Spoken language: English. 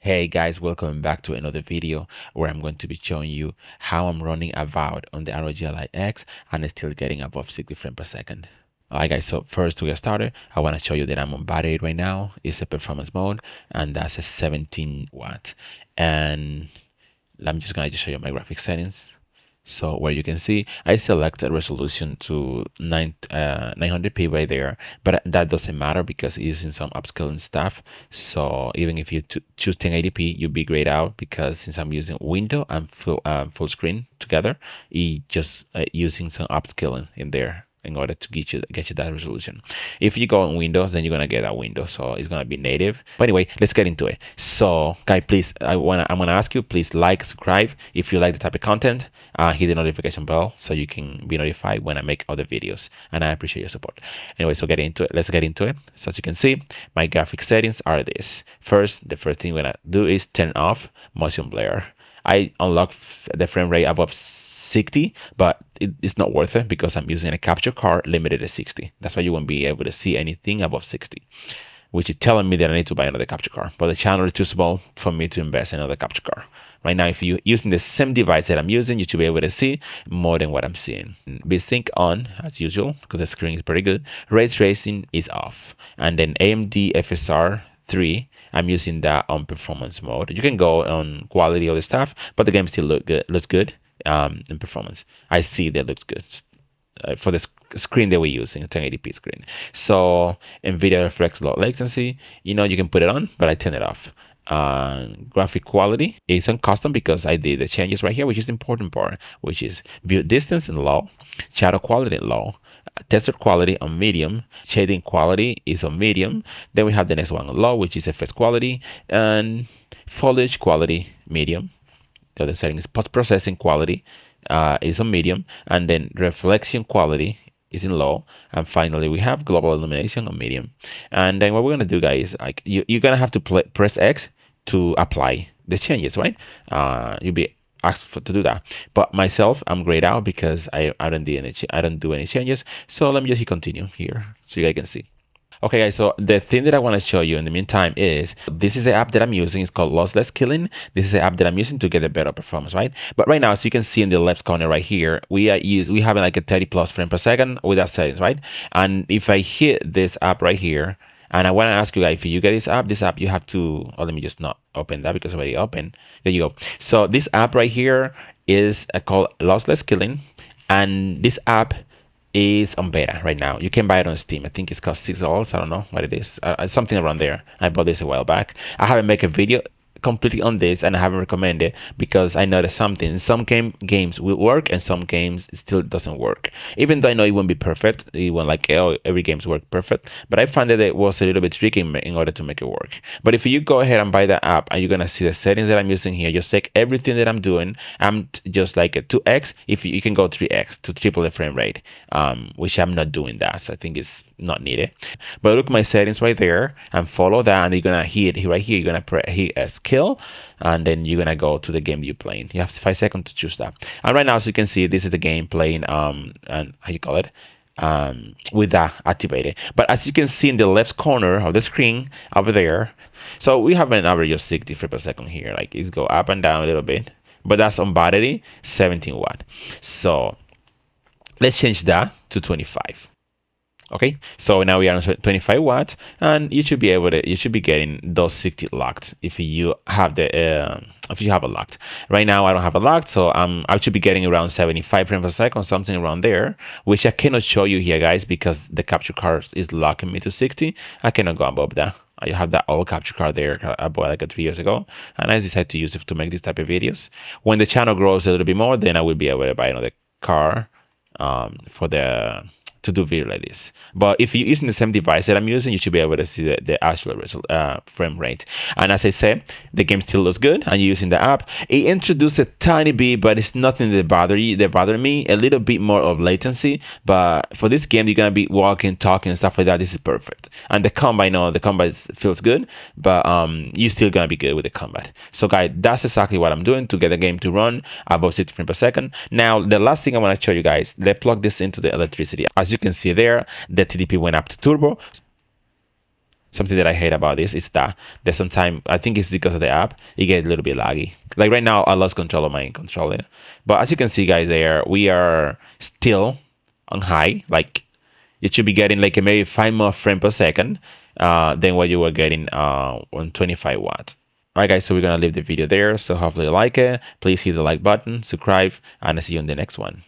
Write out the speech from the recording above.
Hey guys, welcome back to another video where I'm going to be showing you how I'm running Avowed on the ROG Ally X and it's still getting above 60 frames per second. Alright guys, so first to get started, I want to show you that I'm on battery right now. It's a performance mode and that's a 17 watt. And I'm just gonna show you my graphics settings. So where you can see, I select a resolution to 900p right there, but that doesn't matter because it's using some upscaling stuff. So even if you choose 1080p, you'll be grayed out because since I'm using window and full screen together, it just using some upscaling in there in order to get you that resolution. If you go on Windows, then you're gonna get that window, so it's gonna be native. But anyway, let's get into it. So, guys, please, I'm gonna ask you, please like, subscribe if you like the type of content. Hit the notification bell so you can be notified when I make other videos, and I appreciate your support. Anyway, so getting into it, let's get into it. So as you can see, my graphic settings are this. First, the first thing we're gonna do is turn off motion blur. I unlock the frame rate above 60, but it's not worth it because I'm using a capture card limited to 60. That's why you won't be able to see anything above 60, which is telling me that I need to buy another capture card. But the channel is too small for me to invest in another capture card. Right now, if you're using the same device that I'm using, you should be able to see more than what I'm seeing. VSync on, as usual, because the screen is pretty good. Ray tracing is off. And then AMD FSR 3, I'm using that on performance mode. You can go on quality of the stuff, but the game still looks good in performance. I see that looks good for the screen that we're using, a 1080p screen. So NVIDIA reflects low latency. You can put it on, but I turn it off. Graphic quality is on custom because I did the changes right here, which is the important part, which is view distance in low, shadow quality in low, texture quality on medium, shading quality is on medium. Then we have the next one on low, which is effects quality, and foliage quality medium. The other setting is post-processing quality is on medium, and then reflection quality is in low, and finally we have global illumination on medium. And then what we're gonna do, guys, like you're gonna have to press X to apply the changes, right? You'll be asked to do that. But myself, I'm grayed out because I don't do any changes. So let me just hit continue here so you guys can see. Okay guys, so the thing that I want to show you in the meantime is this is the app that I'm using. It's called Lossless Killing. This is the app that I'm using to get a better performance, right? But right now, as you can see in the left corner right here, we have like a 30 plus frame per second without settings, right? And if I hit this app right here, and I want to ask you guys, if you get this app, you have to, oh, let me just not open that because it's already open. There you go. So this app right here is called Lossless Killing. And this app is on beta right now. You can buy it on Steam. I think it's cost $6. I don't know what it is. Something around there. I bought this a while back. I haven't made a video completely on this and I haven't recommended because I noticed something. Some games will work and some games still doesn't work. Even though I know it won't be perfect, it won't like every game's work perfect. But I found that it was a little bit tricky in order to make it work. But if you go ahead and buy the app and you're gonna see the settings that I'm using here, just take everything that I'm doing. I'm just like a 2x. If you can go 3x to triple the frame rate, which I'm not doing that. So I think it's not needed. But look at my settings right there and follow that, and you're gonna hit right here. You're gonna hit a skill, and then you're gonna go to the game you're playing. You have 5 seconds to choose that. And right now, as you can see, this is the game playing and how you call it, with that activated. But as you can see in the left corner of the screen over there, so we have an average of 60 frames per second here. Like it's go up and down a little bit, but that's on battery 17 watt. So let's change that to 25. Okay, so now we are on 25 watt, and you should be getting those 60 locked if you have a locked. Right now I don't have a locked, so I should be getting around 75 frames per second, something around there, which I cannot show you here, guys, because the capture card is locking me to 60. I cannot go above that. I have that old capture card there I bought like 3 years ago, and I decided to use it to make this type of videos. When the channel grows a little bit more, then I will be able to buy another car to do video like this. But if you're using the same device that I'm using, you should be able to see the actual frame rate. And as I said, the game still looks good, and you're using the app. It introduced a tiny bit, but it's nothing that bother me. A little bit more of latency, but for this game, you're gonna be walking, talking, and stuff like that. This is perfect. And the combat feels good, but you're still gonna be good with the combat. So guys, that's exactly what I'm doing to get the game to run above 60 frames per second. Now, the last thing I want to show you guys, let's plug this into the electricity. As you can see there, the TDP went up to turbo. Something that I hate about this is that there's sometimes, I think it's because of the app, it gets a little bit laggy. Like right now, I lost control of my controller. But as you can see, guys, there, we are still on high. Like it should be getting like maybe 5 more frames per second than what you were getting on 25 watts. All right, guys, so we're going to leave the video there. So hopefully you like it. Please hit the like button, subscribe, and I'll see you on the next one.